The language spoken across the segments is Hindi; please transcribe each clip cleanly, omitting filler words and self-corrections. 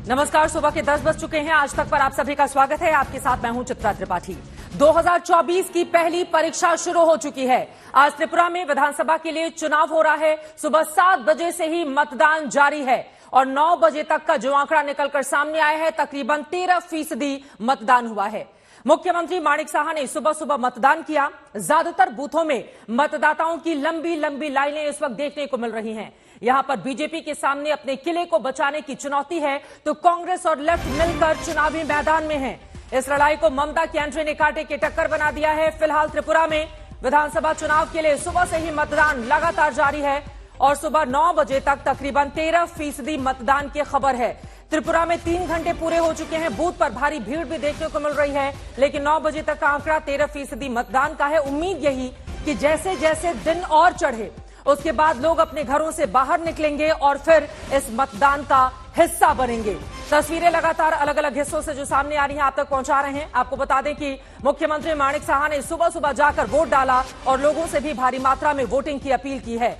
नमस्कार, सुबह के 10 बज चुके हैं। आज तक पर आप सभी का स्वागत है। आपके साथ मैं हूं चित्रा त्रिपाठी। 2024 की पहली परीक्षा शुरू हो चुकी है। आज त्रिपुरा में विधानसभा के लिए चुनाव हो रहा है। सुबह 7 बजे से ही मतदान जारी है और 9 बजे तक का जो आंकड़ा निकलकर सामने आया है, तकरीबन 13% मतदान हुआ है। मुख्यमंत्री माणिक साहा ने सुबह सुबह मतदान किया। ज्यादातर बूथों में मतदाताओं की लंबी लंबी लाइनें इस वक्त देखने को मिल रही हैं। यहां पर बीजेपी के सामने अपने किले को बचाने की चुनौती है, तो कांग्रेस और लेफ्ट मिलकर चुनावी मैदान में हैं। इस लड़ाई को ममता की एंट्री ने कांटे की टक्कर बना दिया है। फिलहाल त्रिपुरा में विधानसभा चुनाव के लिए सुबह से ही मतदान लगातार जारी है और सुबह 9 बजे तक तकरीबन 13% मतदान की खबर है। त्रिपुरा में 3 घंटे पूरे हो चुके हैं। बूथ पर भारी भीड़ भी देखने को मिल रही है, लेकिन 9 बजे तक का आंकड़ा 13% मतदान का है। उम्मीद यही कि जैसे जैसे दिन और चढ़े उसके बाद लोग अपने घरों से बाहर निकलेंगे और फिर इस मतदान का हिस्सा बनेंगे। तस्वीरें लगातार अलग अलग हिस्सों से जो सामने आ रही हैं आप तक पहुंचा रहे हैं। आपको बता दें कि मुख्यमंत्री माणिक साहा ने सुबह सुबह जाकर वोट डाला और लोगों से भी भारी मात्रा में वोटिंग की अपील की है।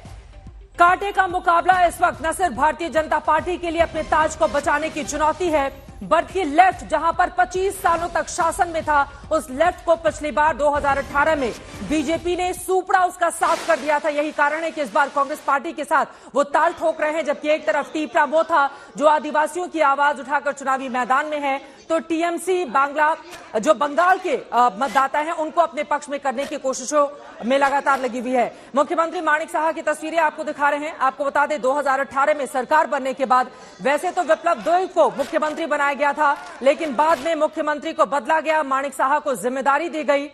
कांटे का मुकाबला इस वक्त न सिर्फ भारतीय जनता पार्टी के लिए अपने ताज को बचाने की चुनौती है, बल्कि लेफ्ट जहां पर 25 सालों तक शासन में था, उस लेफ्ट को पिछली बार 2018 में बीजेपी ने सूपड़ा उसका साफ कर दिया था। यही कारण है कि इस बार कांग्रेस पार्टी के साथ वो ताल ठोक रहे हैं। जबकि एक तरफ टीपरा मोथा जो आदिवासियों की आवाज उठाकर चुनावी मैदान में है, तो टीएमसी बांग्ला जो बंगाल के मतदाता हैं उनको अपने पक्ष में करने की कोशिशों में लगातार लगी हुई है। मुख्यमंत्री माणिक साहा की तस्वीरें आपको दिखा रहे हैं। आपको बता दें 2018 में सरकार बनने के बाद वैसे तो विप्लव गोयल को मुख्यमंत्री बनाया गया था, लेकिन बाद में मुख्यमंत्री को बदला गया, माणिक साहा को जिम्मेदारी दी गई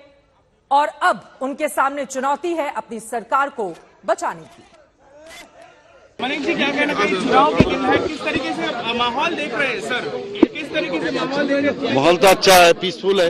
और अब उनके सामने चुनौती है अपनी सरकार को बचाने की। माणिक जी, क्या कहना चाहिए? चुनाव की दिन है, किस तरीके से माहौल देख रहे हैं सर? किस तरीके से माहौल देख रहे हैं? माहौल तो अच्छा है, पीसफुल है।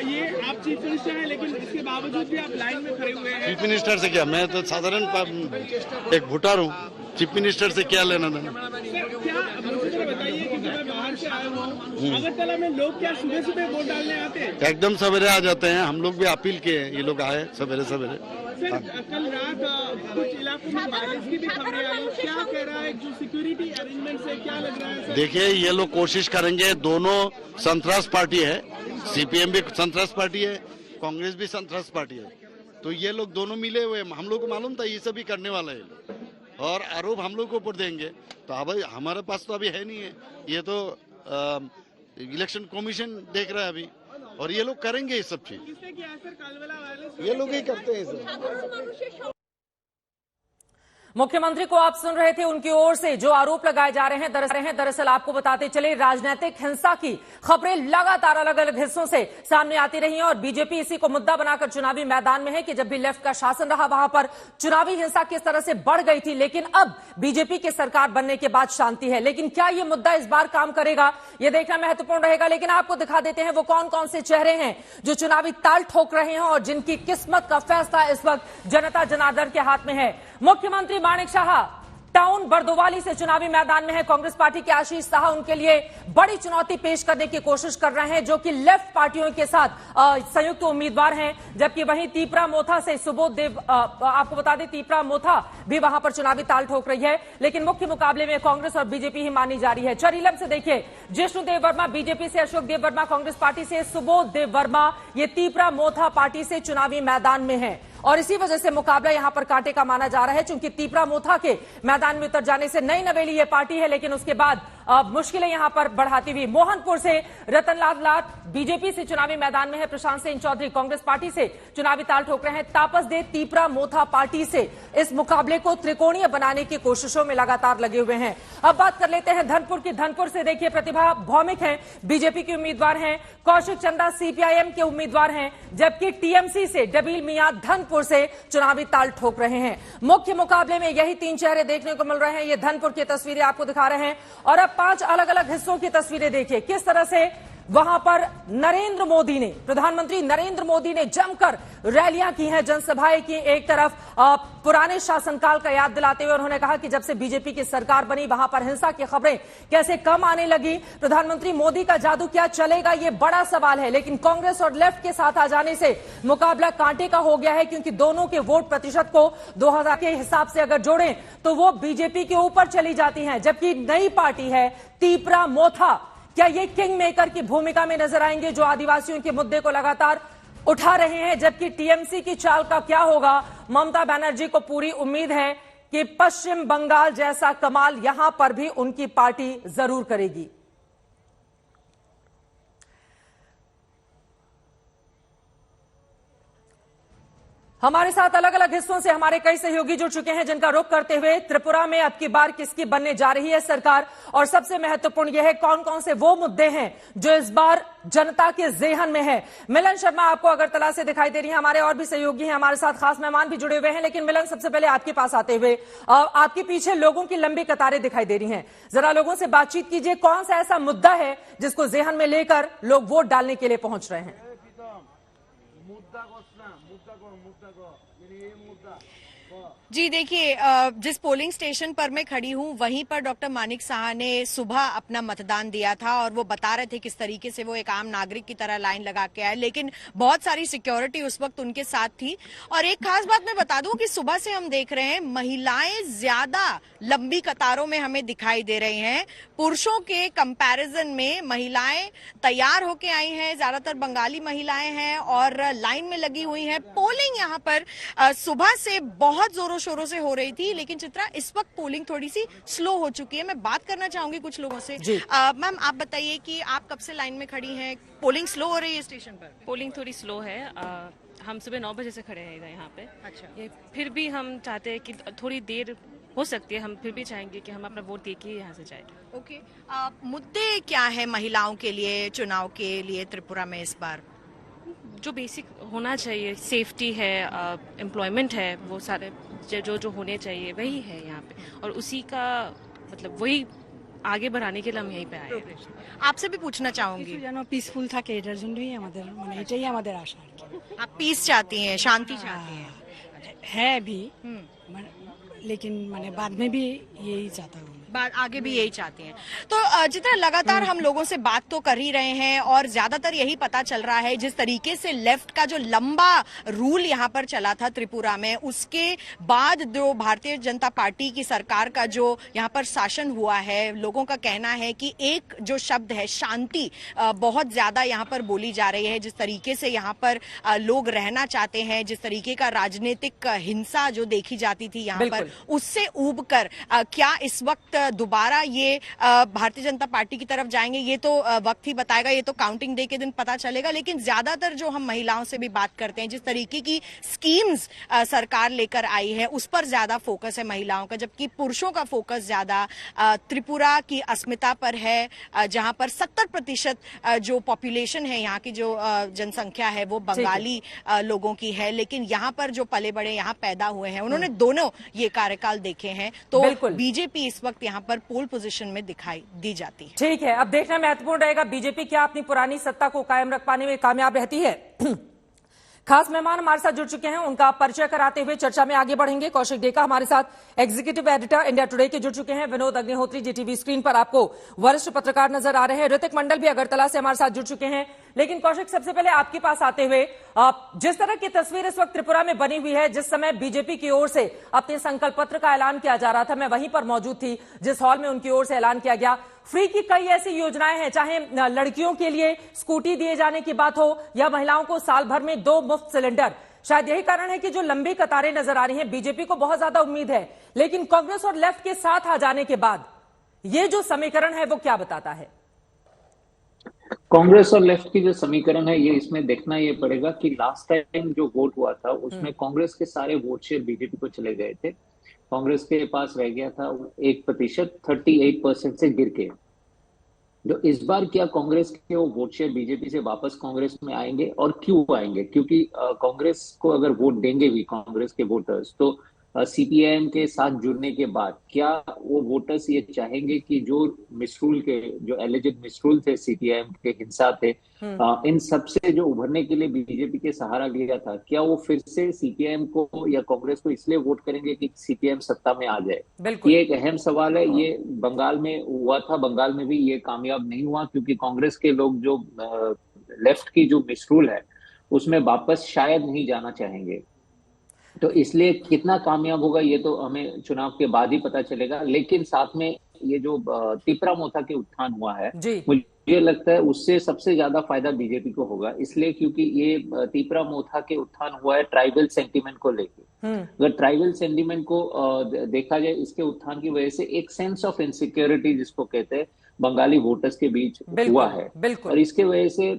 ये आप चीफ मिनिस्टर हैं, लेकिन इसके बावजूद भी आप लाइन में खड़े हुए हैं। चीफ मिनिस्टर से क्या, मैं तो साधारण एक वोटर हूँ। चीफ मिनिस्टर से क्या लेना देना? क्या मुझे बताइए कि मैं बाहर से आया हूँ, अगरतला में लोग क्या सुबह सुबह वोट डालने आते हैं? एकदम सवेरे आ जाते हैं। हम लोग भी अपील किए, ये लोग आए सवेरे सवेरे। सर, कल रात कुछ इलाकों में वायलेंस की भी खबरें आई, क्या कह रहा है जो सिक्योरिटी अरेंजमेंट से, क्या लग रहा है सर? देखिए, ये लोग कोशिश करेंगे। दोनों संतरास पार्टी है, सीपीएम भी संतरास पार्टी है, कांग्रेस भी संतरास पार्टी है, तो ये लोग दोनों मिले हुए। हम लोग को मालूम था ये सभी करने वाला है और आरोप हम लोग को ऊपर देंगे। तो अब हमारे पास तो अभी है नहीं है, ये तो इलेक्शन कमीशन देख रहा है अभी, और ये लोग करेंगे ये सब चीज। ये लोग ही करते हैं सर। मुख्यमंत्री को आप सुन रहे थे, उनकी ओर से जो आरोप लगाए जा रहे हैं दरअसल आपको बताते चले राजनीतिक हिंसा की खबरें लगातार अलग अलग हिस्सों से सामने आती रही हैं और बीजेपी इसी को मुद्दा बनाकर चुनावी मैदान में है कि जब भी लेफ्ट का शासन रहा वहां पर चुनावी हिंसा किस तरह से बढ़ गई थी, लेकिन अब बीजेपी की सरकार बनने के बाद शांति है। लेकिन क्या ये मुद्दा इस बार काम करेगा, ये देखना महत्वपूर्ण रहेगा। लेकिन आपको दिखा देते हैं वो कौन कौन से चेहरे हैं जो चुनावी ताल ठोक रहे हैं और जिनकी किस्मत का फैसला इस वक्त जनता जनार्दन के हाथ में है। मुख्यमंत्री माणिक साहा टाउन बरदोवाली से चुनावी मैदान में है। कांग्रेस पार्टी के आशीष साहा उनके लिए बड़ी चुनौती पेश करने की कोशिश कर रहे हैं, जो कि लेफ्ट पार्टियों के साथ संयुक्त उम्मीदवार हैं। जबकि वहीं तीपरा मोथा से सुबोध देव, आपको बता दें तीपरा मोथा भी वहां पर चुनावी ताल ठोक रही है, लेकिन मुख्य मुकाबले में कांग्रेस और बीजेपी ही मानी जा रही है। चरीलम से देखिए, जिष्णु देव वर्मा बीजेपी से, अशोक देव वर्मा कांग्रेस पार्टी से, सुबोध देव वर्मा ये तीपरा मोथा पार्टी से चुनावी मैदान में है और इसी वजह से मुकाबला यहां पर कांटे का माना जा रहा है। चूंकि तीपरा मोथा के मैदान में उतर जाने से नई नवेली ये पार्टी है, लेकिन उसके बाद मुश्किलें यहां पर बढ़ाती हुई मोहनपुर से रतनलाल लाट बीजेपी से चुनावी मैदान में है। प्रशांत सिंह चौधरी कांग्रेस पार्टी से चुनावी ताल ठोक रहे हैं। तापस दे तीपरा मोथा पार्टी से इस मुकाबले को त्रिकोणीय बनाने की कोशिशों में लगातार लगे हुए हैं। अब बात कर लेते हैं धनपुर की। धनपुर से देखिए, प्रतिभा भौमिक हैं, बीजेपी के उम्मीदवार हैं। कौशिक चंदा सीपीआईएम के उम्मीदवार हैं, जबकि टीएमसी से डबील मियां धनपुर से चुनावी ताल ठोक रहे हैं। मुख्य मुकाबले में यही 3 चेहरे देखने को मिल रहे हैं। ये धनपुर की तस्वीरें आपको दिखा रहे हैं और अब 5 अलग अलग हिस्सों की तस्वीरें देखिए, किस तरह से वहां पर प्रधानमंत्री नरेंद्र मोदी ने जमकर रैलियां की हैं, जनसभाएं की। एक तरफ पुराने शासनकाल का याद दिलाते हुए उन्होंने कहा कि जब से बीजेपी की सरकार बनी वहां पर हिंसा की खबरें कैसे कम आने लगी। प्रधानमंत्री मोदी का जादू क्या चलेगा, ये बड़ा सवाल है। लेकिन कांग्रेस और लेफ्ट के साथ आ जाने से मुकाबला कांटे का हो गया है, क्योंकि दोनों के वोट प्रतिशत को 2000 के हिसाब से अगर जोड़ें तो वो बीजेपी के ऊपर चली जाती हैं। जबकि नई पार्टी है तीपरा मोथा, क्या ये किंग मेकर की भूमिका में नजर आएंगे जो आदिवासियों के मुद्दे को लगातार उठा रहे हैं। जबकि टीएमसी की चाल का क्या होगा, ममता बनर्जी को पूरी उम्मीद है कि पश्चिम बंगाल जैसा कमाल यहां पर भी उनकी पार्टी जरूर करेगी। हमारे साथ अलग अलग हिस्सों से हमारे कई सहयोगी जुड़ चुके हैं, जिनका रुख करते हुए त्रिपुरा में अब की बार किसकी बनने जा रही है सरकार, और सबसे महत्वपूर्ण यह है कौन कौन से वो मुद्दे हैं जो इस बार जनता के जेहन में है। मिलन शर्मा आपको अगरतला से दिखाई दे रही है, हमारे और भी सहयोगी हैं, हमारे साथ खास मेहमान भी जुड़े हुए हैं। लेकिन मिलन, सबसे पहले आपके पास आते हुए, आपके पीछे लोगों की लंबी कतारें दिखाई दे रही हैं, जरा लोगों से बातचीत कीजिए। कौन सा ऐसा मुद्दा है जिसको जेहन में लेकर लोग वोट डालने के लिए पहुंच रहे हैं? जी देखिए, जिस पोलिंग स्टेशन पर मैं खड़ी हूं वहीं पर डॉक्टर मानिक साहा ने सुबह अपना मतदान दिया था और वो बता रहे थे किस तरीके से वो एक आम नागरिक की तरह लाइन लगा के आए, लेकिन बहुत सारी सिक्योरिटी उस वक्त उनके साथ थी। और एक खास बात मैं बता दूं कि सुबह से हम देख रहे हैं महिलाएं ज्यादा लंबी कतारों में हमें दिखाई दे रही हैं। पुरुषों के कंपैरिजन में महिलाएं तैयार होके आई हैं, ज्यादातर बंगाली महिलाएं हैं और लाइन में लगी हुई हैं। पोलिंग यहाँ पर सुबह से बहुत जोरों शोरों से हो रही थी, लेकिन चित्रा इस वक्त पोलिंग थोड़ी सी स्लो हो चुकी है। मैं बात करना चाहूंगी कुछ लोगों से। मैम, आप बताइए कि आप कब से लाइन में खड़ी हैं, पोलिंग स्लो हो रही है स्टेशन पर? पोलिंग थोड़ी स्लो है। हम सुबह 9 बजे से खड़े हैं यहाँ पे। अच्छा। ये फिर भी हम चाहते हैं कि थोड़ी देर हो सकती है, हम फिर भी चाहेंगे कि हम अपना वोट दे के यहाँ से जाए। ओके, मुद्दे क्या है महिलाओं के लिए चुनाव के लिए त्रिपुरा में इस बार? जो बेसिक होना चाहिए, सेफ्टी है, एम्प्लॉयमेंट है, वो सारे जो होने चाहिए वही है यहाँ पे, और उसी का मतलब वही आगे बढ़ाने के लिए हम यहीं पे आए हैं। आपसे भी पूछना चाहूंगी। পিসফুল থাকে এটার জন্যই আমাদের মানে এটাই আমাদের আশা আর কি। आप पीस चाहती हैं, शांति चाहती हैं? है भी लेकिन माने बाद में भी यही चाहता हूँ। बात आगे भी यही चाहती हैं। तो जितना लगातार हम लोगों से बात तो कर ही रहे हैं और ज्यादातर यही पता चल रहा है जिस तरीके से लेफ्ट का जो लंबा रूल यहाँ पर चला था त्रिपुरा में, उसके बाद जो भारतीय जनता पार्टी की सरकार का जो यहाँ पर शासन हुआ है, लोगों का कहना है कि एक जो शब्द है शांति बहुत ज्यादा यहाँ पर बोली जा रही है। जिस तरीके से यहाँ पर लोग रहना चाहते हैं, जिस तरीके का राजनीतिक हिंसा जो देखी जाती थी यहाँ पर, उससे ऊब कर क्या इस वक्त दोबारा ये भारतीय जनता पार्टी की तरफ जाएंगे, ये तो वक्त ही बताएगा, ये तो काउंटिंग डे के दिन पता चलेगा। लेकिन ज्यादातर जो हम महिलाओं से भी बात करते हैं, जिस तरीके की स्कीम्स सरकार लेकर आई है उस पर ज्यादा फोकस है महिलाओं का, जबकि पुरुषों का फोकस ज्यादा त्रिपुरा की अस्मिता पर है, जहां पर 70% जो पॉपुलेशन है, यहाँ की जो जनसंख्या है वो बंगाली लोगों की है। लेकिन यहाँ पर जो पले बड़े यहाँ पैदा हुए हैं, उन्होंने दोनों ये कार्यकाल देखे हैं, तो बीजेपी इस वक्त यहाँ पर पोल पोजीशन में दिखाई दी जाती है। ठीक है, अब देखना महत्वपूर्ण रहेगा बीजेपी क्या अपनी पुरानी सत्ता को कायम रख पाने में कामयाब रहती है। खास मेहमान हमारे साथ जुड़ चुके हैं, उनका परिचय कराते हुए चर्चा में आगे बढ़ेंगे। कौशिक डेका हमारे साथ एग्जीक्यूटिव एडिटर इंडिया टुडे के जुड़ चुके हैं। विनोद अग्निहोत्री जीटीवी स्क्रीन पर आपको वरिष्ठ पत्रकार नजर आ रहे हैं। ऋतिक मंडल भी अगरतला से हमारे साथ जुड़ चुके हैं। लेकिन कौशिक, सबसे पहले आपके पास आते हुए, जिस तरह की तस्वीर इस वक्त त्रिपुरा में बनी हुई है, जिस समय बीजेपी की ओर से अपने संकल्प पत्र का ऐलान किया जा रहा था, मैं वहीं पर मौजूद थी जिस हॉल में उनकी ओर से ऐलान किया गया। फ्री की कई ऐसी योजनाएं हैं, चाहे लड़कियों के लिए स्कूटी दिए जाने की बात हो या महिलाओं को साल भर में 2 मुफ्त सिलेंडर। शायद यही कारण है कि जो लंबी कतारें नजर आ रही हैं, बीजेपी को बहुत ज्यादा उम्मीद है। लेकिन कांग्रेस और लेफ्ट के साथ आ जाने के बाद ये जो समीकरण है वो क्या बताता है? कांग्रेस और लेफ्ट की जो समीकरण है, ये इसमें देखना ये पड़ेगा कि लास्ट टाइम जो वोट हुआ था उसमें कांग्रेस के सारे वोट शेयर बीजेपी को चले गए थे। कांग्रेस के पास रह गया था 1%, 38% से गिर के। जो इस बार क्या कांग्रेस के वो वोट शेयर बीजेपी से वापस कांग्रेस में आएंगे, और क्यों आएंगे? क्योंकि कांग्रेस को अगर वोट देंगे भी कांग्रेस के वोटर्स, तो सीपीआईएम के साथ जुड़ने के बाद क्या वो वोटर्स ये चाहेंगे कि जो मिसरूल के, जो एलिजेड मिसरूल थे, सीपीआईएम के हिंसा थे, इन सब से जो उभरने के लिए बीजेपी के सहारा लिया था, क्या वो फिर से सीपीआईएम को या कांग्रेस को इसलिए वोट करेंगे कि सीपीआईएम सत्ता में आ जाए? ये एक अहम सवाल है। ये बंगाल में हुआ था, बंगाल में भी ये कामयाब नहीं हुआ, क्योंकि कांग्रेस के लोग जो लेफ्ट की जो मिसरूल है उसमें वापस शायद नहीं जाना चाहेंगे। तो इसलिए कितना कामयाब होगा ये तो हमें चुनाव के बाद ही पता चलेगा। लेकिन साथ में ये जो तिपरा मोथा के उत्थान हुआ है, मुझे लगता है उससे सबसे ज्यादा फायदा बीजेपी को होगा, इसलिए क्योंकि ये तिपरा मोथा के उत्थान हुआ है ट्राइबल सेंटीमेंट को लेकर। अगर ट्राइबल सेंटीमेंट को देखा जाए, इसके उत्थान की वजह से एक सेंस ऑफ इनसिक्योरिटी जिसको कहते हैं बंगाली वोटर्स के बीच हुआ है, और इसके वजह से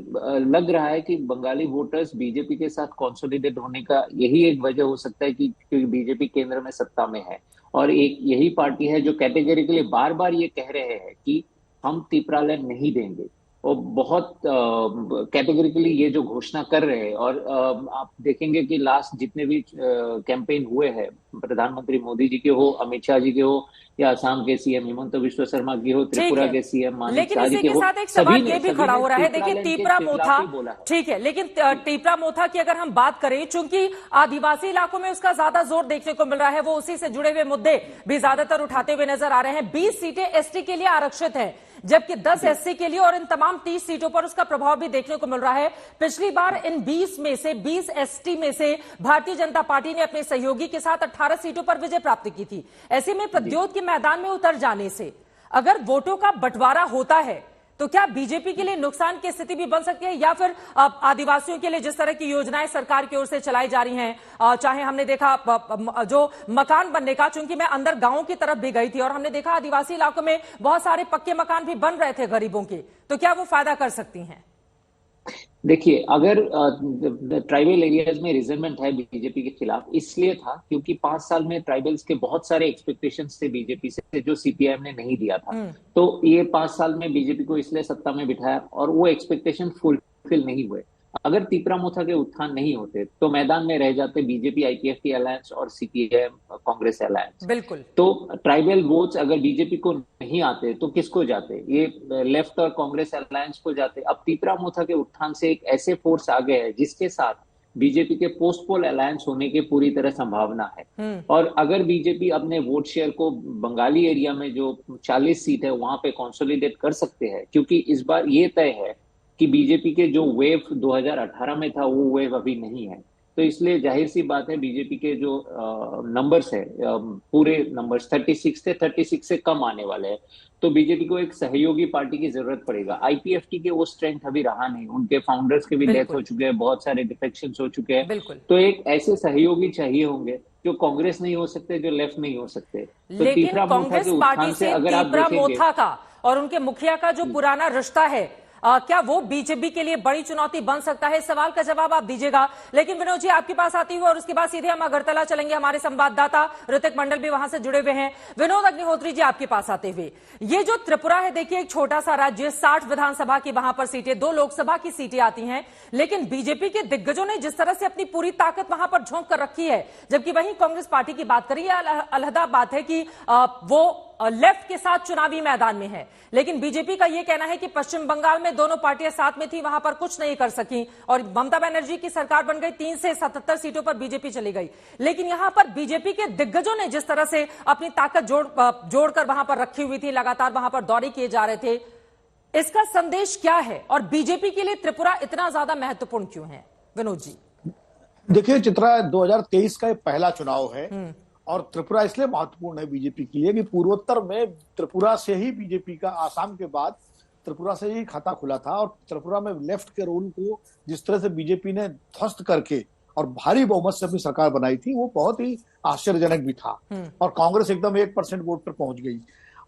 लग रहा है कि बंगाली वोटर्स बीजेपी के साथ कंसोलिडेट होने का यही एक वजह हो सकता है कि बीजेपी केंद्र में सत्ता में है, और एक यही पार्टी है जो कैटेगरिकली बार बार ये कह रहे हैं कि हम तिपरालैंड नहीं देंगे, और बहुत कैटेगरिकली ये जो घोषणा कर रहे हैं। और आप देखेंगे कि लास्ट जितने भी कैंपेन हुए हैं, प्रधानमंत्री मोदी जी के हो, अमित शाह जी के हो, या असम के सीएम हिमंत बिश्व शर्मा की हो, त्रिपुरा के सीएम मानिक शाह जी के हो, साथ एक सवाल ये भी खड़ा हो रहा है। देखिए तिपरा मोथा, ठीक है, लेकिन तिपरा मोथा की अगर हम बात करें, चूंकि आदिवासी इलाकों में उसका ज्यादा जोर देखने को मिल रहा है, वो उसी से जुड़े हुए मुद्दे भी ज्यादातर उठाते हुए नजर आ रहे हैं। 20 सीटें एसटी के लिए आरक्षित है, जबकि 10 एससी के लिए, और इन तमाम 30 सीटों पर उसका प्रभाव भी देखने को मिल रहा है। पिछली बार इन 20 में से 20 एसटी में से भारतीय जनता पार्टी ने अपने सहयोगी के साथ 18 सीटों पर विजय प्राप्त की थी। ऐसे में प्रतिरोध के मैदान में उतर जाने से अगर वोटों का बंटवारा होता है तो क्या बीजेपी के लिए नुकसान की स्थिति भी बन सकती है, या फिर आदिवासियों के लिए जिस तरह की योजनाएं सरकार की ओर से चलाई जा रही हैं, चाहे हमने देखा जो मकान बनने का, चूंकि मैं अंदर गांवों की तरफ भी गई थी और हमने देखा आदिवासी इलाकों में बहुत सारे पक्के मकान भी बन रहे थे गरीबों के, तो क्या वो फायदा कर सकती हैं? देखिए, अगर ट्राइबल एरियाज में रिजर्वमेंट है बीजेपी के खिलाफ, इसलिए था क्योंकि 5 साल में ट्राइबल्स के बहुत सारे एक्सपेक्टेशंस थे बीजेपी से जो सीपीआईएम ने नहीं दिया था। तो ये 5 साल में बीजेपी को इसलिए सत्ता में बिठाया और वो एक्सपेक्टेशन फुलफिल नहीं हुए। अगर तिपरा मोथा के उत्थान नहीं होते तो मैदान में रह जाते बीजेपी आईपीएफटी अलायंस और सीपीआईएम कांग्रेस अलायंस। बिल्कुल। तो ट्राइबल वोट्स अगर बीजेपी को नहीं आते तो किसको जाते? ये लेफ्ट और कांग्रेस अलायंस को जाते। अब तिपरा मोथा के उत्थान से एक ऐसे फोर्स आ गए हैं जिसके साथ बीजेपी के पोस्ट पोल अलायंस होने की पूरी तरह संभावना है। और अगर बीजेपी अपने वोट शेयर को बंगाली एरिया में जो 40 सीट है वहां पे कंसोलिडेट कर सकते हैं, क्योंकि इस बार ये तय है कि बीजेपी के जो वेव 2018 में था वो वेव अभी नहीं है। तो इसलिए जाहिर सी बात है बीजेपी के जो नंबर्स है, पूरे नंबर्स 36 थे, 36 से कम आने वाले हैं। तो बीजेपी को एक सहयोगी पार्टी की जरूरत पड़ेगा। आईपीएफटी के वो स्ट्रेंथ अभी रहा नहीं, उनके फाउंडर्स के भी डेथ हो चुके हैं, बहुत सारे डिफेक्शंस हो चुके हैं। तो एक ऐसे सहयोगी चाहिए होंगे जो कांग्रेस नहीं हो सकते, जो लेफ्ट नहीं हो सकते। तो लेकिन तिपरा मोथा के उत्थान से अगर आप तिपरा देखेंगे मोथा का और उनके मुखिया का जो पुराना रिश्ता है, क्या वो बीजेपी के लिए बड़ी चुनौती बन सकता है? सवाल का जवाब आप दीजिएगा। लेकिन विनोद जी आपके पास आती हुई और उसके बाद सीधे हम अगरतला चलेंगे, हमारे संवाददाता ऋतिक मंडल भी वहां से जुड़े हुए हैं। विनोद अग्निहोत्री जी आपके पास आते हुए, ये जो त्रिपुरा है, देखिए एक छोटा सा राज्य, 60 विधानसभा की वहां पर सीटें, 2 लोकसभा की सीटें आती हैं, लेकिन बीजेपी के दिग्गजों ने जिस तरह से अपनी पूरी ताकत वहां पर झोंक कर रखी है, जबकि वहीं कांग्रेस पार्टी की बात करिए, अलहदा बात है कि वो लेफ्ट के साथ चुनावी मैदान में है। लेकिन बीजेपी का यह कहना है कि पश्चिम बंगाल में दोनों पार्टियां साथ में थी, वहां पर कुछ नहीं कर सकी और ममता बनर्जी की सरकार बन गई, 3 से 77 सीटों पर बीजेपी चली गई। लेकिन यहां पर बीजेपी के दिग्गजों ने जिस तरह से अपनी ताकत जोड़कर वहां पर रखी हुई थी, लगातार वहां पर दौरे किए जा रहे थे, इसका संदेश क्या है और बीजेपी के लिए त्रिपुरा इतना ज्यादा महत्वपूर्ण क्यों है? विनोद जी देखिए, चित्रा 2023 का पहला चुनाव है और त्रिपुरा इसलिए महत्वपूर्ण है बीजेपी के लिए कि पूर्वोत्तर में त्रिपुरा से ही बीजेपी का, आसाम के बाद त्रिपुरा से ही खाता खुला था और त्रिपुरा में लेफ्ट के रोल को जिस तरह से बीजेपी ने ध्वस्त करके और भारी बहुमत से अपनी सरकार बनाई थी, वो बहुत ही आश्चर्यजनक भी था। और कांग्रेस एकदम 1% वोट पर पहुंच गई।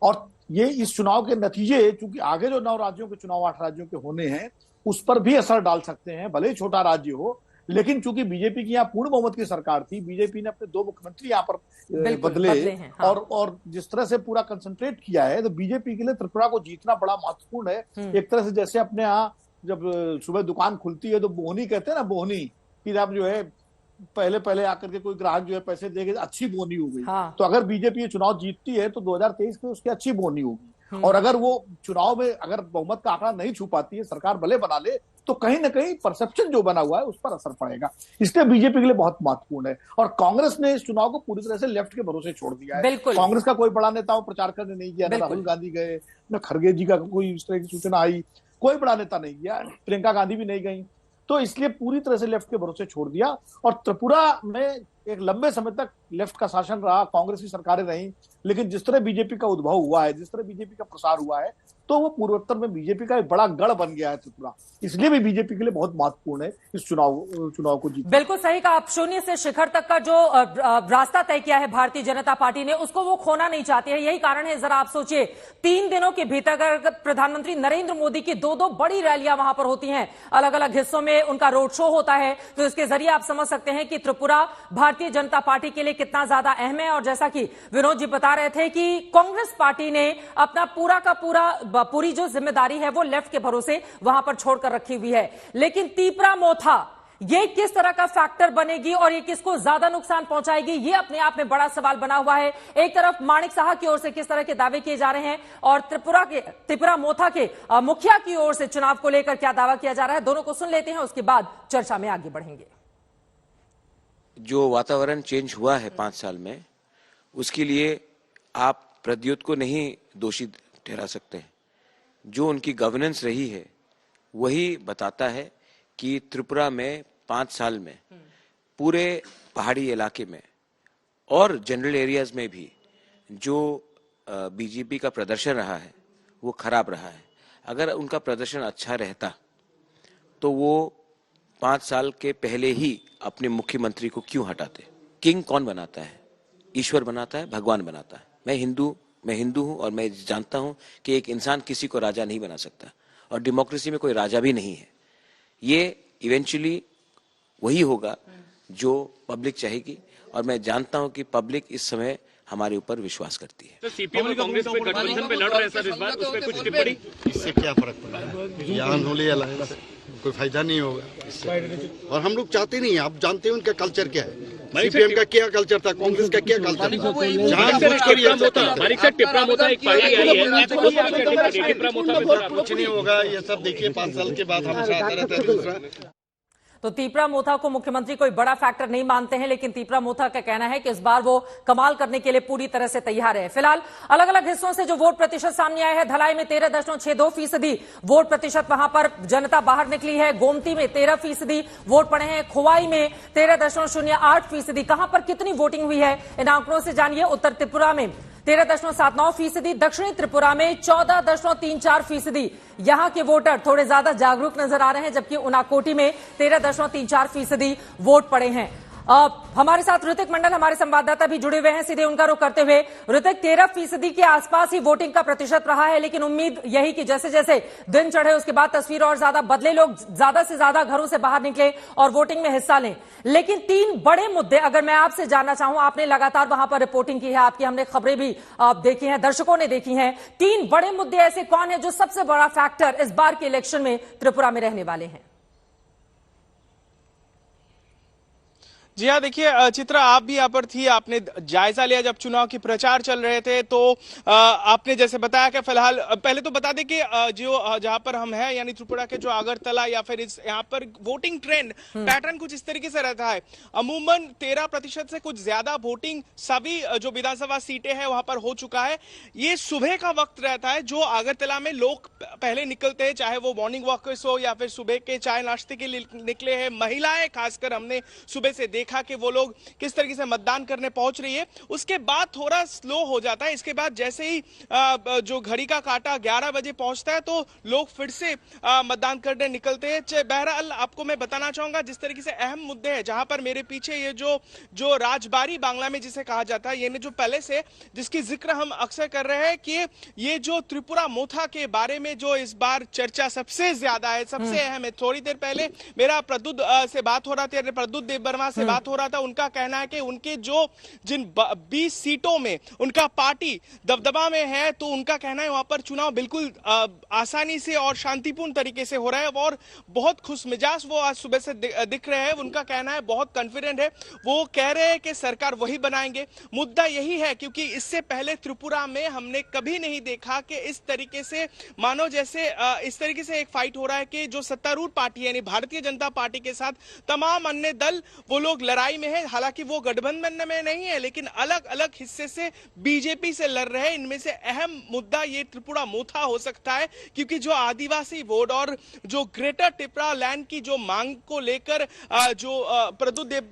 और ये इस चुनाव के नतीजे, चूंकि आगे जो 9 राज्यों के चुनाव 8 राज्यों के होने हैं, उस पर भी असर डाल सकते हैं, भले ही छोटा राज्य हो। लेकिन चूंकि बीजेपी की यहाँ पूर्ण बहुमत की सरकार थी, बीजेपी ने अपने 2 मुख्यमंत्री यहाँ पर बदले हाँ। और जिस तरह से पूरा कंसंट्रेट किया है, तो बीजेपी के लिए त्रिपुरा को जीतना बड़ा महत्वपूर्ण है। एक तरह से जैसे अपने यहाँ जब सुबह दुकान खुलती है तो बोहनी कहते हैं ना, बोहनी, कि आप जो है पहले पहले आकर के कोई ग्राहक जो है पैसे देगा, अच्छी बोनी हो गई। हाँ। तो अगर बीजेपी ये चुनाव जीतती है तो 2023 में उसकी अच्छी बोनी होगी, और अगर वो चुनाव में अगर बहुमत का आंकड़ा नहीं छू पाती है, सरकार भले बना ले, तो कहीं ना कहीं परसेप्शन जो बना हुआ है उस पर असर पड़ेगा। इसलिए बीजेपी के लिए बहुत महत्वपूर्ण है। और कांग्रेस ने इस चुनाव को पूरी तरह से लेफ्ट के भरोसे छोड़ दिया है। कांग्रेस का कोई बड़ा नेता प्रचार करने नहीं गया, न राहुल गांधी गए, न खड़गे जी का कोई इस तरह की सूचना आई, कोई बड़ा नेता नहीं गया, प्रियंका गांधी भी नहीं गई। तो इसलिए पूरी तरह से लेफ्ट के भरोसे छोड़ दिया। और त्रिपुरा में एक लंबे समय तक लेफ्ट का शासन रहा, कांग्रेस की सरकारें रहीं, लेकिन जिस तरह बीजेपी का उद्भव हुआ है, जिस तरह बीजेपी का प्रसार हुआ है, तो वो पूर्वोत्तर में बीजेपी का एक बड़ा गढ़ बन गया है त्रिपुरा। इसलिए भी बीजेपी के लिए बहुत महत्वपूर्ण है इस चुनाव को जीतना। बिल्कुल सही कहा आप। शून्य से शिखर तक का जो रास्ता तय किया है भारतीय जनता पार्टी ने, उसको वो खोना नहीं चाहती है। यही कारण है, जरा आप सोचिए, 3 दिनों के भीतर अगर प्रधानमंत्री नरेंद्र मोदी की 2-2 बड़ी रैलियां वहां पर होती हैं, अलग अलग हिस्सों में उनका रोड शो होता है, तो इसके जरिए आप समझ सकते हैं कि त्रिपुरा भारतीय जनता पार्टी के लिए कितना ज्यादा अहम है। और जैसा कि विनोद जी बता रहे थे कि कांग्रेस पार्टी ने अपना पूरी जो जिम्मेदारी है वो लेफ्ट के भरोसे वहां पर छोड़कर रखी हुई है। लेकिन तीपरा मोथा ये किस तरह का फैक्टर बनेगी और ये किसको ज्यादा नुकसान पहुंचाएगी, ये अपने आप में बड़ा सवाल बना हुआ है। एक तरफ माणिक साहा की ओर से किस तरह के दावे किए जा रहे हैं और त्रिपुरा मोथा के मुखिया की ओर से चुनाव को लेकर क्या दावा किया जा रहा है, दोनों को सुन लेते हैं, उसके बाद चर्चा में आगे बढ़ेंगे। जो वातावरण चेंज हुआ है 5 साल में, उसके लिए आप प्रद्योत को नहीं दोषी ठहरा सकते हैं। जो उनकी गवर्नेंस रही है वही बताता है कि त्रिपुरा में 5 साल में पूरे पहाड़ी इलाके में और जनरल एरियाज में भी जो बीजेपी का प्रदर्शन रहा है वो खराब रहा है। अगर उनका प्रदर्शन अच्छा रहता तो वो 5 साल के पहले ही अपने मुख्यमंत्री को क्यों हटाते। किंग कौन बनाता है? ईश्वर बनाता है, भगवान बनाता है। मैं हिंदू हूं और मैं जानता हूं कि एक इंसान किसी को राजा नहीं बना सकता, और डेमोक्रेसी में कोई राजा भी नहीं है। ये इवेंचुअली वही होगा जो पब्लिक चाहेगी, और मैं जानता हूं कि पब्लिक इस समय हमारे ऊपर विश्वास करती है। तो सीपीएम और कांग्रेस पे गठबंधन पे लड़ रहे हैं सर इस बार, उस पर कुछ टिप्पणी? इससे क्या फर्क पड़ा है? ये अनहोनी अलायंस है, कोई फायदा नहीं होगा इससे। और हम लोग चाहते नहीं है, आप जानते हैं उनका कल्चर क्या है। सीपीएम का क्या कल्चर था, कांग्रेस का क्या कल्चर था? टिप्रा मोथा एक पार्टी आई है, कुछ नहीं होगा। ये सब देखिए 5 साल के बाद हमेशा आता रहता है दूसरा। तो तीपरा मोथा को मुख्यमंत्री कोई बड़ा फैक्टर नहीं मानते हैं, लेकिन तीपरा मोथा का कहना है कि इस बार वो कमाल करने के लिए पूरी तरह से तैयार है। फिलहाल अलग अलग हिस्सों से जो वोट प्रतिशत सामने आया है, धलाई में 13.62% वोट प्रतिशत वहां पर जनता बाहर निकली है। गोमती में 13% वोट पड़े हैं। खोवाई में 13.08%। कहां पर कितनी वोटिंग हुई है, इन आंकड़ों से जानिए। उत्तर त्रिपुरा में 13.79%, दक्षिणी त्रिपुरा में 14.34%। यहां के वोटर थोड़े ज्यादा जागरूक नजर आ रहे हैं, जबकि उनाकोटी में 13.34% वोट पड़े हैं। हमारे साथ ऋतिक मंडल हमारे संवाददाता भी जुड़े हुए हैं, सीधे उनका रुख करते हुए। ऋतिक, 13% के आसपास ही वोटिंग का प्रतिशत रहा है, लेकिन उम्मीद यही कि जैसे जैसे दिन चढ़े उसके बाद तस्वीर और ज्यादा बदले, लोग ज्यादा से ज्यादा घरों से बाहर निकले और वोटिंग में हिस्सा लें। लेकिन 3 बड़े मुद्दे अगर मैं आपसे जानना चाहूं, आपने लगातार वहां पर रिपोर्टिंग की है, आपकी हमने खबरें भी देखी हैं, दर्शकों ने देखी हैं। 3 बड़े मुद्दे ऐसे कौन है जो सबसे बड़ा फैक्टर इस बार के इलेक्शन में त्रिपुरा में रहने वाले हैं? जी हाँ, देखिए चित्रा, आप भी यहाँ पर थी, आपने जायजा लिया जब चुनाव की प्रचार चल रहे थे, तो आपने जैसे बताया कि फिलहाल पहले तो बता दें कि जो जहाँ पर हम हैं यानी त्रिपुरा के जो अगरतला या फिर इस यहाँ पर वोटिंग ट्रेंड पैटर्न कुछ इस तरीके से रहता है। अमूमन 13% से कुछ ज्यादा वोटिंग सभी जो विधानसभा सीटें हैं वहां पर हो चुका है। ये सुबह का वक्त रहता है जो अगरतला में लोग पहले निकलते हैं, चाहे वो मॉर्निंग वॉकर्स हो या फिर सुबह के चाय नाश्ते के लिए निकले हैं। महिलाएं खासकर हमने सुबह से देखा कि वो लोग किस तरीके से मतदान करने पहुंच रही है। उसके बाद थोड़ा स्लो हो जाता है। इसके बाद जैसे ही जो घड़ी का कांटा 11 बजे पहुंचता है तो लोग फिर से मतदान करने निकलते हैं। बहरहाल आपको मैं बताना चाहूंगा जिस तरीके से अहम मुद्दे हैं, जहां पर मेरे पीछे ये जो राजबाड़ी बांग्ला में जिसे कहा जाता है, ये जो पैलेस है जिसकी जिक्र हम अक्सर कर रहे हैं कि ये जो त्रिपुरा मोथा के बारे में जो इस बार चर्चा सबसे ज्यादा है, सबसे अहम है। थोड़ी देर पहले मेरा प्रद्युत से बात हो रहा था, प्रद्युत देववर्मा से बात हो रहा था, उनका कहना है कि उनके जो जिन 20 सीटों में उनका पार्टी दबदबा में है, तो उनका कहना है वहां पर चुनाव बिल्कुल आसानी से और शांतिपूर्ण तरीके से हो रहा है और बहुत खुशमिजाज वो आज सुबह से दिख रहे हैं। उनका कहना है बहुत कॉन्फिडेंट है, वो कह रहे हैं कि सरकार वही बनाएंगे। मुद्दा यही है क्योंकि इससे पहले त्रिपुरा में हमने कभी नहीं देखा कि इस तरीके से मानो जैसे इस तरीके से एक फाइट हो रहा है कि जो सत्तारूढ़ पार्टी यानी भारतीय जनता पार्टी के साथ तमाम अन्य दल वो लोग लड़ाई में है। हालांकि वो गठबंधन में नहीं है, लेकिन अलग अलग हिस्से से बीजेपी से लड़ रहे हैं। इनमें से अहम मुद्दा ये त्रिपुरा मोथा हो सकता है, क्योंकि जो आदिवासी वोट और जो ग्रेटर त्रिपुरा लैंड की जो मांग को लेकर जो प्रद्युदेव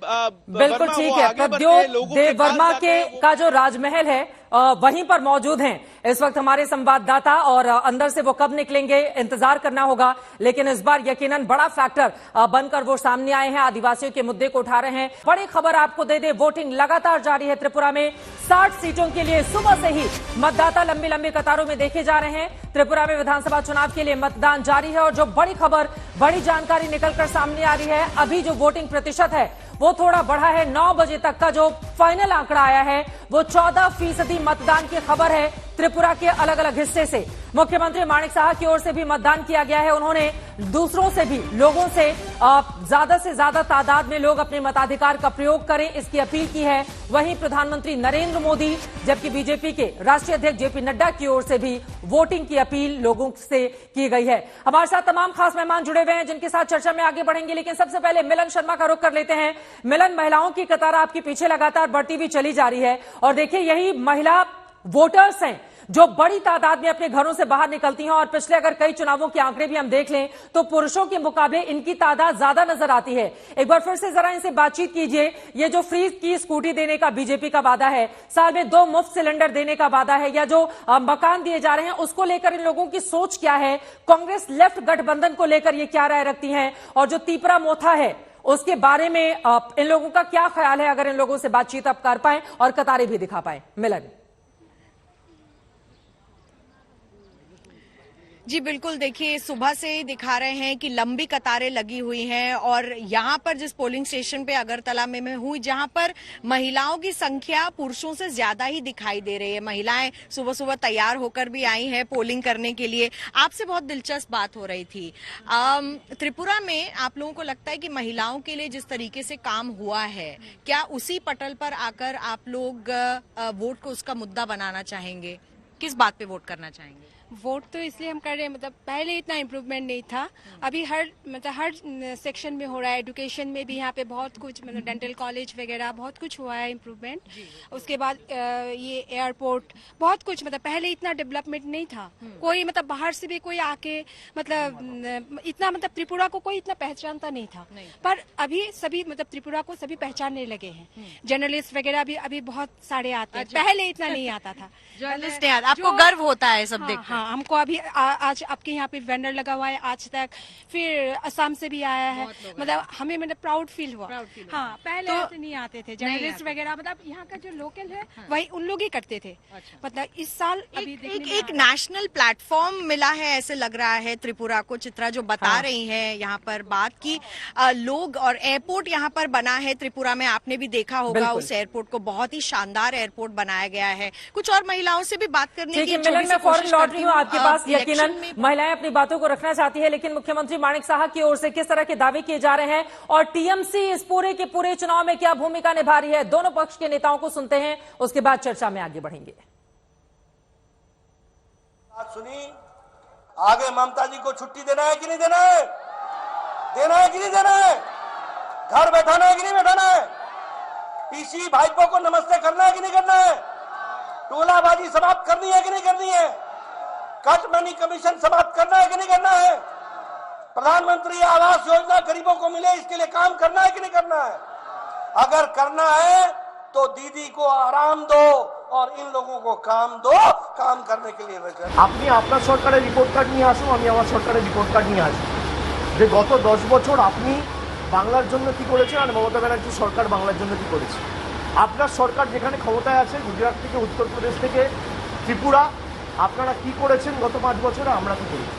बिल्कुल ठीक है, प्रद्युदेव वर्मा के का जो राजमहल है वहीं पर मौजूद हैं इस वक्त हमारे संवाददाता, और अंदर से वो कब निकलेंगे इंतजार करना होगा। लेकिन इस बार यकीनन बड़ा फैक्टर बनकर वो सामने आए हैं, आदिवासियों के मुद्दे को उठा रहे हैं। बड़ी खबर आपको दे दे, वोटिंग लगातार जारी है त्रिपुरा में। 60 सीटों के लिए सुबह से ही मतदाता लंबी लंबी कतारों में देखे जा रहे हैं। त्रिपुरा में विधानसभा चुनाव के लिए मतदान जारी है और जो बड़ी खबर, बड़ी जानकारी निकलकर सामने आ रही है, अभी जो वोटिंग प्रतिशत है वो थोड़ा बढ़ा है। 9 बजे तक का जो फाइनल आंकड़ा आया है वो 14% मतदान की खबर है त्रिपुरा के अलग अलग हिस्से से। मुख्यमंत्री माणिक साहा की ओर से भी मतदान किया गया है। उन्होंने दूसरों से भी, लोगों से ज्यादा से ज्यादा तादाद में लोग अपने मताधिकार का प्रयोग करें, इसकी अपील की है। वहीं प्रधानमंत्री नरेंद्र मोदी, जबकि बीजेपी के राष्ट्रीय अध्यक्ष जेपी नड्डा की ओर से भी वोटिंग की अपील लोगों से की गई है। हमारे साथ तमाम खास मेहमान जुड़े हुए हैं जिनके साथ चर्चा में आगे बढ़ेंगे, लेकिन सबसे पहले मिलन शर्मा का रुख कर लेते हैं। मिलन, महिलाओं की कतार आपके पीछे लगातार बढ़ती हुई चली जा रही है और देखिए यही महिला वोटर्स हैं जो बड़ी तादाद में अपने घरों से बाहर निकलती हैं और पिछले अगर कई चुनावों के आंकड़े भी हम देख लें तो पुरुषों के मुकाबले इनकी तादाद ज्यादा नजर आती है। एक बार फिर से जरा इनसे बातचीत कीजिए। ये जो फ्री की स्कूटी देने का बीजेपी का वादा है, साल में 2 मुफ्त सिलेंडर देने का वादा है, या जो मकान दिए जा रहे हैं उसको लेकर इन लोगों की सोच क्या है? कांग्रेस लेफ्ट गठबंधन को लेकर ये क्या राय रखती है? और जो तीपरा मोथा है उसके बारे में इन लोगों का क्या ख्याल है? अगर इन लोगों से बातचीत आप कर पाए और कतारें भी दिखा पाए। मिलन जी बिल्कुल, देखिए सुबह से ही दिखा रहे हैं कि लंबी कतारें लगी हुई हैं और यहाँ पर जिस पोलिंग स्टेशन पे अगरतला में मैं हूँ, जहाँ पर महिलाओं की संख्या पुरुषों से ज्यादा ही दिखाई दे रही है। महिलाएं सुबह सुबह तैयार होकर भी आई हैं पोलिंग करने के लिए। आपसे बहुत दिलचस्प बात हो रही थी, त्रिपुरा में आप लोगों को लगता है कि महिलाओं के लिए जिस तरीके से काम हुआ है, क्या उसी पटल पर आकर आप लोग वोट को उसका मुद्दा बनाना चाहेंगे? किस बात पे वोट करना चाहेंगे? वोट तो इसलिए हम कर रहे हैं, मतलब पहले इतना इम्प्रूवमेंट नहीं था, अभी हर सेक्शन में हो रहा है। एजुकेशन में भी यहाँ पे बहुत कुछ, मतलब डेंटल कॉलेज वगैरह बहुत कुछ हुआ है इम्प्रूवमेंट। उसके बाद ये एयरपोर्ट, बहुत कुछ, मतलब पहले इतना डेवलपमेंट नहीं था। कोई मतलब बाहर से भी कोई आके मतलब इतना, मतलब त्रिपुरा को कोई इतना पहचानता नहीं था, पर अभी सभी मतलब त्रिपुरा को सभी पहचानने लगे हैं। जर्नलिस्ट वगैरह भी अभी बहुत सारे आते हैं, पहले इतना नहीं आता था। जर्नलिस्ट आपको गर्व होता है सब देख? हाँ, हमको अभी आज आपके यहाँ पे वेंडर लगा हुआ है आज तक, फिर असम से भी आया है, मतलब हमें मतलब प्राउड फील हुआ। हाँ, पहले तो ऐसे नहीं आते थे जर्नलिस्ट वगैरह, मतलब यहाँ का जो लोकल है वही उन लोग ही करते थे। मतलब इस साल अभी एक नेशनल प्लेटफॉर्म मिला है ऐसे लग रहा है त्रिपुरा को। चित्रा जो बता रही है यहाँ पर बात की, लोग और एयरपोर्ट यहाँ पर बना है त्रिपुरा में, आपने भी देखा होगा उस एयरपोर्ट को, बहुत ही शानदार एयरपोर्ट बनाया गया है। कुछ और महिलाओं से भी बात करने की कोशिश करती हूँ आपके पास। यकीनन महिलाएं अपनी बातों को रखना चाहती है, लेकिन मुख्यमंत्री माणिक साहा की ओर से किस तरह के दावे किए जा रहे हैं और टीएमसी इस पूरे के पूरे चुनाव में क्या भूमिका निभा रही है, दोनों पक्ष के नेताओं को सुनते हैं, उसके बाद चर्चा में आगे बढ़ेंगे। सुनी, आगे ममता जी को छुट्टी देना है कि नहीं देना है? देना है कि नहीं देना है? घर बैठाना है कि नहीं बैठाना है? पीसी भाइपों को नमस्ते करना है कि नहीं करना है? टोलाबाजी समाप्त करनी है कि नहीं करनी है? कट मनी कमीशन समाप्त करना है कि नहीं करना है? प्रधानमंत्री आवास योजना गरीबों को मिले, इसके लिए काम करना है कि नहीं करना है? अगर करना है तो दीदी को आराम दो और इन लोगों को काम दो, काम करने के लिए আপনি আপনার সরকারের রিপোর্ট কার্ড নিয়ে আসুন, আমি আমার সরকারের রিপোর্ট কার্ড নিয়ে আসি যে গত 10 বছর আপনি বাংলার জন্য কি করেছেন আর মমতা ব্যানার্জি সরকার বাংলার জন্য কি করেছে। আপনার সরকার যেখানে ক্ষমতায় আছে, গুজরাট থেকে উত্তরপ্রদেশ থেকে ত্রিপুরা, আপনারা কি করেছেন গত 5 বছরে, আমরা কি করেছি।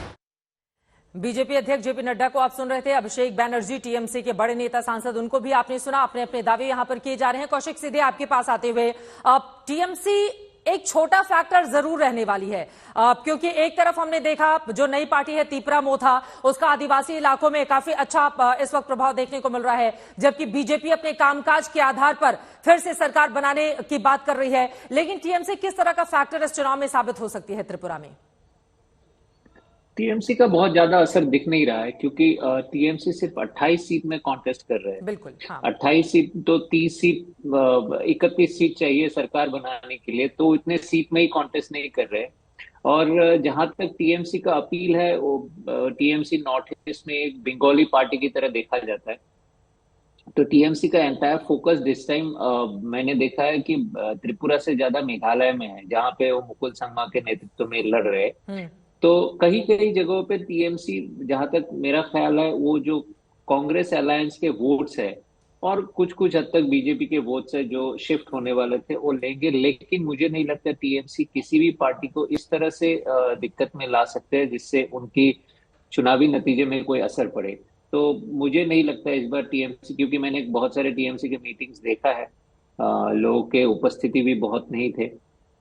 बीजेपी अध्यक्ष जेपी नड्डा को आप सुन रहे थे। अभिषेक बैनर्जी टीएमसी के बड़े नेता सांसद, उनको भी आपने सुना। अपने अपने दावे यहां पर किए जा रहे हैं। कौशिक, सीधे आपके पास आते हुए, टीएमसी एक छोटा फैक्टर जरूर रहने वाली है, क्योंकि एक तरफ हमने देखा जो नई पार्टी है तीपरा मोथा, उसका आदिवासी इलाकों में काफी अच्छा इस वक्त प्रभाव देखने को मिल रहा है, जबकि बीजेपी अपने कामकाज के आधार पर फिर से सरकार बनाने की बात कर रही है। लेकिन टीएमसी किस तरह का फैक्टर इस चुनाव में साबित हो सकती है त्रिपुरा में? टीएमसी का बहुत ज्यादा असर दिख नहीं रहा है, क्योंकि टीएमसी सिर्फ 28 सीट में कॉन्टेस्ट कर रहे हैं। बिल्कुल, हाँ। 28 सीट तो 30 सीट 31 सीट चाहिए सरकार बनाने के लिए, तो इतने सीट में ही कॉन्टेस्ट नहीं कर रहे। और जहां तक टीएमसी का अपील है, वो टीएमसी नॉर्थ ईस्ट में एक बंगाली पार्टी की तरह देखा जाता है। तो टीएमसी का एंटायर फोकस दिस टाइम मैंने देखा है कि त्रिपुरा से ज्यादा मेघालय में है, जहां पे वो मुकुल संगमा के नेतृत्व में लड़ रहे हैं। तो कई कई जगहों पे टीएमसी, जहां तक मेरा ख्याल है, वो जो कांग्रेस अलायंस के वोट्स है और कुछ कुछ हद तक बीजेपी के वोट्स है जो शिफ्ट होने वाले थे, वो लेंगे। लेकिन मुझे नहीं लगता टीएमसी किसी भी पार्टी को इस तरह से दिक्कत में ला सकते हैं जिससे उनकी चुनावी नतीजे में कोई असर पड़े। तो मुझे नहीं लगता इस बार टीएमसी, क्योंकि मैंने बहुत सारे टीएमसी के मीटिंग्स देखा है, लोगों के उपस्थिति भी बहुत नहीं थे,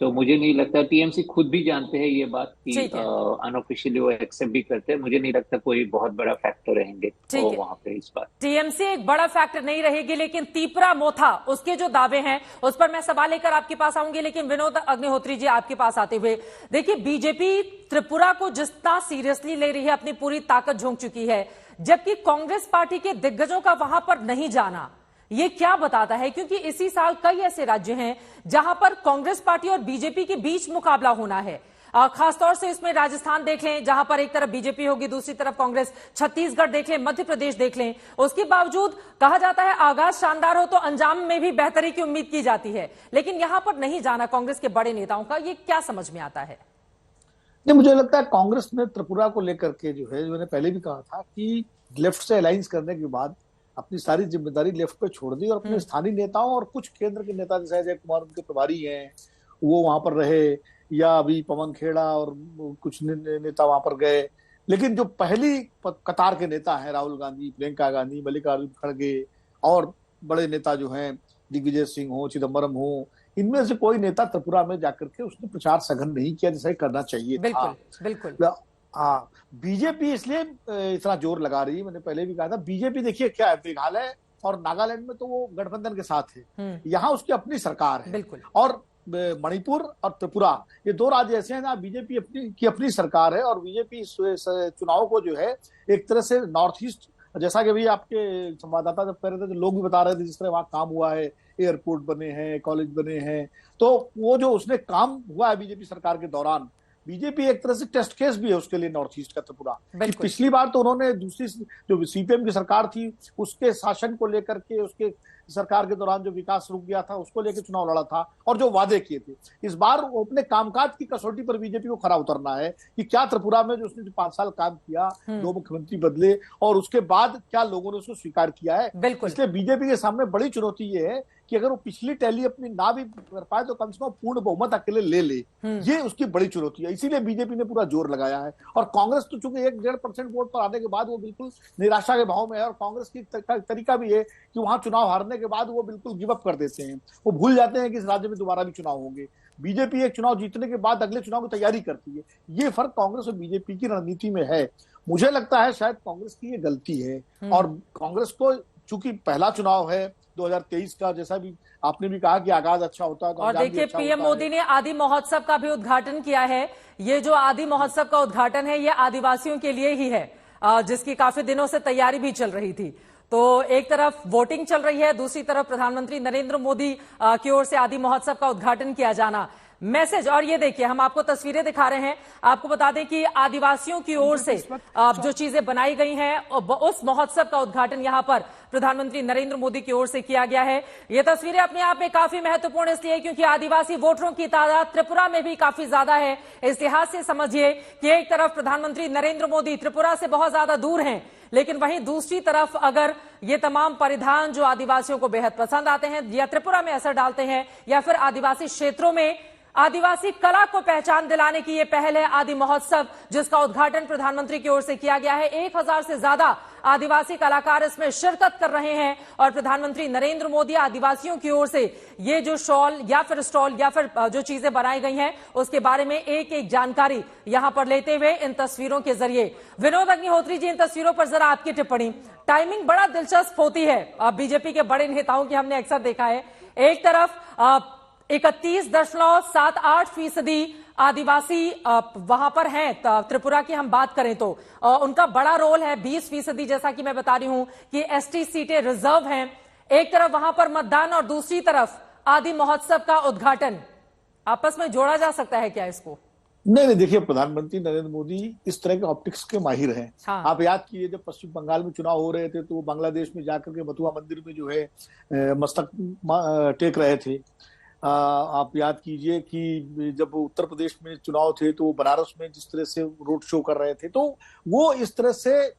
तो मुझे नहीं लगता, टीएमसी खुद भी जानते हैं ये बात कि अनऑफिशियली वो एक्सेप्ट भी करते हैं। मुझे नहीं लगता कोई बहुत बड़ा फैक्टर रहेंगे तो वहां पे इस बार टीएमसी एक बड़ा फैक्टर नहीं रहेगी। लेकिन तीपरा मोथा, उसके जो दावे हैं उस पर मैं सवाल लेकर आपके पास आऊंगी। लेकिन विनोद अग्निहोत्री जी, आपके पास आते हुए, देखिए बीजेपी त्रिपुरा को जितना सीरियसली ले रही है, अपनी पूरी ताकत झोंक चुकी है, जबकि कांग्रेस पार्टी के दिग्गजों का वहां पर नहीं जाना, ये क्या बताता है? क्योंकि इसी साल कई ऐसे राज्य हैं जहां पर कांग्रेस पार्टी और बीजेपी के बीच मुकाबला होना है। खासतौर से इसमें राजस्थान देख लें, जहां पर एक तरफ बीजेपी होगी, दूसरी तरफ कांग्रेस। छत्तीसगढ़ देख लें, मध्य प्रदेश देख लें। उसके बावजूद कहा जाता है आगाज शानदार हो तो अंजाम में भी बेहतरी की उम्मीद की जाती है। लेकिन यहां पर नहीं जाना कांग्रेस के बड़े नेताओं का, ये क्या समझ में आता है? नहीं, मुझे लगता है कांग्रेस ने त्रिपुरा को लेकर के जो है, मैंने पहले भी कहा था कि लेफ्ट से अलायंस करने के बाद अपनी सारी जिम्मेदारी लेफ्ट पे छोड़ दी और अपने स्थानीय नेताओं और कुछ केंद्र के नेता जैसे अजय कुमार उनके प्रभारी हैं, वो वहां पर रहे, या अभी पवन खेड़ा और कुछ नेता वहां पर गए। लेकिन जो पहली कतार के नेता हैं, राहुल गांधी, प्रियंका गांधी, मल्लिकार्जुन खड़गे और बड़े नेता जो हैं, दिग्विजय सिंह हो, चिदम्बरम हो, इनमें से कोई नेता त्रिपुरा में जाकर के उसने प्रचार सघन नहीं किया जैसे करना चाहिए था। बिल्कुल। हाँ, बीजेपी इसलिए इतना जोर लगा रही है, मैंने पहले भी कहा था। बीजेपी देखिए क्या है, मेघालय और नागालैंड में तो वो गठबंधन के साथ है, यहाँ उसकी अपनी सरकार है। बिल्कुल। और मणिपुर और त्रिपुरा, ये दो राज्य ऐसे हैं जहाँ बीजेपी की अपनी सरकार है। और बीजेपी चुनाव को जो है एक तरह से नॉर्थ ईस्ट, जैसा कि अभी आपके संवाददाता जब कह रहे थे, तो लोग भी बता रहे थे जिस तरह वहाँ काम हुआ है, एयरपोर्ट बने हैं, कॉलेज बने हैं, तो वो जो उसने काम हुआ है बीजेपी सरकार के दौरान, बीजेपी एक तरह से टेस्ट केस भी है उसके लिए नॉर्थ ईस्ट का त्रिपुरा। पिछली बार तो उन्होंने दूसरी जो सीपीएम की सरकार थी उसके शासन को लेकर के, उसके सरकार के दौरान जो विकास रुक गया था उसको लेकर चुनाव लड़ा था और जो वादे किए थे। इस बार वो अपने कामकाज की कसौटी पर बीजेपी को खरा उतरना है कि क्या त्रिपुरा में जो उसने 5 साल काम किया, 2 मुख्यमंत्री बदले और उसके बाद क्या लोगों ने उसको स्वीकार किया है। इसलिए बीजेपी के सामने बड़ी चुनौती ये है कि अगर वो पिछली टैली अपनी ना भी कर पाए तो कम से कम पूर्ण बहुमत अकेले ले ले, ये उसकी बड़ी चुनौती है। इसीलिए बीजेपी ने पूरा जोर लगाया है। और कांग्रेस तो चूंकि 1-1.5% वोट पर आने के बाद वो बिल्कुल निराशा के भाव में है, और कांग्रेस की तरीका भी है कि वहां चुनाव हारने के बाद वो बिल्कुल गिव अप कर देते हैं, वो भूल जाते हैं कि इस राज्य में दोबारा भी चुनाव होंगे। बीजेपी एक चुनाव जीतने के बाद अगले चुनाव की तैयारी करती है। ये फर्क कांग्रेस और बीजेपी की रणनीति में है। मुझे लगता है शायद कांग्रेस की ये गलती है, और कांग्रेस को चूंकि पहला चुनाव है 2023 का, जैसा भी आपने भी कहा कि आगाज अच्छा होता है तो और देखिए पीएम मोदी ने आदि महोत्सव का भी उद्घाटन किया है। ये जो आदि महोत्सव का उद्घाटन है, ये आदिवासियों के लिए ही है, जिसकी काफी दिनों से तैयारी भी चल रही थी। तो एक तरफ वोटिंग चल रही है, दूसरी तरफ प्रधानमंत्री नरेंद्र मोदी की ओर से आदि महोत्सव का उद्घाटन किया जाना, मैसेज। और ये देखिए, हम आपको तस्वीरें दिखा रहे हैं। आपको बता दें कि आदिवासियों की ओर से जो चीजें बनाई गई हैं, उस महोत्सव का उद्घाटन यहां पर प्रधानमंत्री नरेंद्र मोदी की ओर से किया गया है। ये तस्वीरें अपने आप में काफी महत्वपूर्ण इसलिए क्योंकि आदिवासी वोटरों की तादाद त्रिपुरा में भी काफी ज्यादा है। इस लिहाज से समझिए कि एक तरफ प्रधानमंत्री नरेंद्र मोदी त्रिपुरा से बहुत ज्यादा दूर हैं, लेकिन वहीं दूसरी तरफ अगर ये तमाम परिधान जो आदिवासियों को बेहद पसंद आते हैं, या त्रिपुरा में असर डालते हैं, या फिर आदिवासी क्षेत्रों में आदिवासी कला को पहचान दिलाने की ये पहल है आदि महोत्सव, जिसका उद्घाटन प्रधानमंत्री की ओर से किया गया है। 1000 से ज्यादा आदिवासी कलाकार इसमें शिरकत कर रहे हैं और प्रधानमंत्री नरेंद्र मोदी आदिवासियों की ओर से ये जो शॉल या फिर स्टॉल या फिर जो चीजें बनाई गई हैं उसके बारे में एक एक जानकारी यहां पर लेते हुए इन तस्वीरों के जरिए। विनोद अग्निहोत्री जी, इन तस्वीरों पर जरा आपकी टिप्पणी। टाइमिंग बड़ा दिलचस्प होती है, बीजेपी के बड़े नेताओं की हमने अक्सर देखा है। एक तरफ 31.78% आदिवासी वहां पर हैं। त्रिपुरा की हम बात करें तो उनका बड़ा रोल है। 20% जैसा कि मैं बता रही हूं कि एसटी सीटें रिजर्व हैं। एक तरफ वहां पर मतदान और दूसरी तरफ आदि महोत्सव का उद्घाटन। आपस में जोड़ा जा सकता है क्या इसको? नहीं, देखिए, प्रधानमंत्री नरेंद्र मोदी इस तरह के ऑप्टिक्स के माहिर हैं। हाँ। आप याद कीजिए, जब पश्चिम बंगाल में चुनाव हो रहे थे तो वो बांग्लादेश में जाकर के मथुरा मंदिर में जो है मस्तक टेक रहे थे। आप याद कीजिए कि जब उत्तर प्रदेश में चुनाव थे तो बनारस में जिस तरह से रोड शो कर रहे थे, तो वो इस तरह से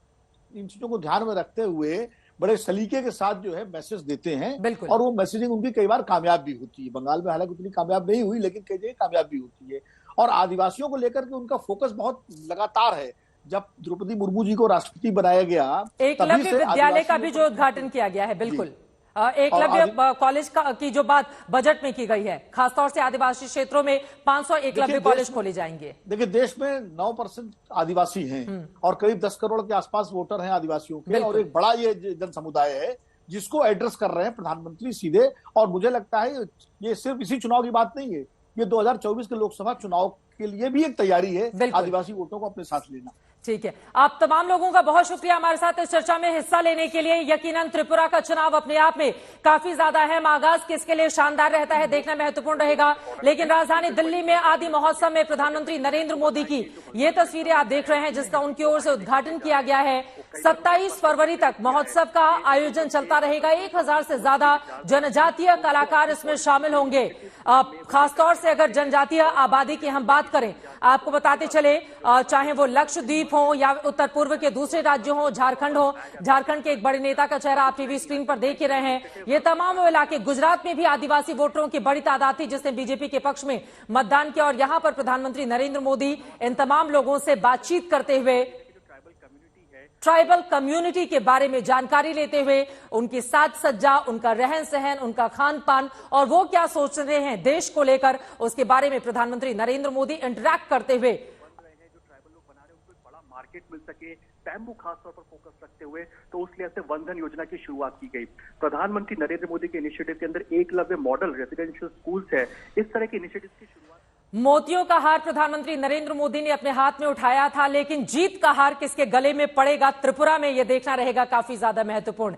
इन चीजों को ध्यान में रखते हुए बड़े सलीके के साथ जो है मैसेज देते हैं। और वो मैसेजिंग उनकी कई बार कामयाब भी होती है। बंगाल में हालांकि उतनी कामयाब नहीं हुई, लेकिन कई जगह कामयाब भी होती है। और आदिवासियों को लेकर के उनका फोकस बहुत लगातार है। जब द्रौपदी मुर्मू जी को राष्ट्रपति बनाया गया, एकलव्य विद्यालय का भी जो उद्घाटन किया गया है, बिल्कुल एकलव्य कॉलेज की जो बात बजट में की गई है, खासतौर से आदिवासी क्षेत्रों में 500 एकलव्य कॉलेज खोले जाएंगे। देखिए, देश में 9% आदिवासी हैं और करीब 10 करोड़ के आसपास वोटर हैं आदिवासियों के, और एक बड़ा ये जन समुदाय है जिसको एड्रेस कर रहे हैं प्रधानमंत्री सीधे। और मुझे लगता है ये सिर्फ इसी चुनाव की बात नहीं है, ये 2024 के लोकसभा चुनाव के लिए भी एक तैयारी है, आदिवासी वोटों को अपने साथ लेना। ठीक है, आप तमाम लोगों का बहुत शुक्रिया हमारे साथ इस चर्चा में हिस्सा लेने के लिए। यकीनन त्रिपुरा का चुनाव अपने आप में काफी ज्यादा अहम, आगाज किसके लिए शानदार रहता है देखना महत्वपूर्ण रहेगा। लेकिन राजधानी दिल्ली में आदि महोत्सव में प्रधानमंत्री नरेंद्र मोदी की ये तस्वीरें आप देख रहे हैं, जिसका उनकी ओर से उद्घाटन किया गया है। 27 फरवरी तक महोत्सव का आयोजन चलता रहेगा। 1000 से ज्यादा जनजातीय कलाकार इसमें शामिल होंगे। खासतौर से अगर जनजातीय आबादी की हम बात करें, आपको बताते चले, चाहे वो लक्षद्वीप हो या उत्तर पूर्व के दूसरे राज्यों हो, झारखंड हो, झारखंड के एक बड़े नेता का चेहरा आप टीवी स्क्रीन पर देख ही रहे हैं। ये तमाम वो इलाके, गुजरात में भी आदिवासी वोटरों की बड़ी तादाद थी जिसने बीजेपी के पक्ष में मतदान किया। और यहां पर प्रधानमंत्री नरेंद्र मोदी इन तमाम लोगों से बातचीत करते हुए ट्राइबल कम्युनिटी के बारे में जानकारी लेते हुए उनकी साज सज्जा, उनका रहन सहन, उनका खान पान और वो क्या सोच रहे हैं देश को लेकर, उसके बारे में प्रधानमंत्री नरेंद्र मोदी इंटरैक्ट करते हुए मार्केट मिल सके, बैम्बू खासतौर पर फोकस रखते हुए, तो उस लिहाज से वनधन योजना की शुरुआत की गई। प्रधानमंत्री नरेंद्र मोदी के इनिशिएटिव के अंदर एकलव्य मॉडल रेजिडेंशियल स्कूल्स है, इस तरह के इनिशिएटिव की शुरुआत। मोतियों का हार प्रधानमंत्री नरेंद्र मोदी ने अपने हाथ में उठाया था, लेकिन जीत का हार किसके गले में पड़ेगा त्रिपुरा में, यह देखना रहेगा काफी ज्यादा महत्वपूर्ण।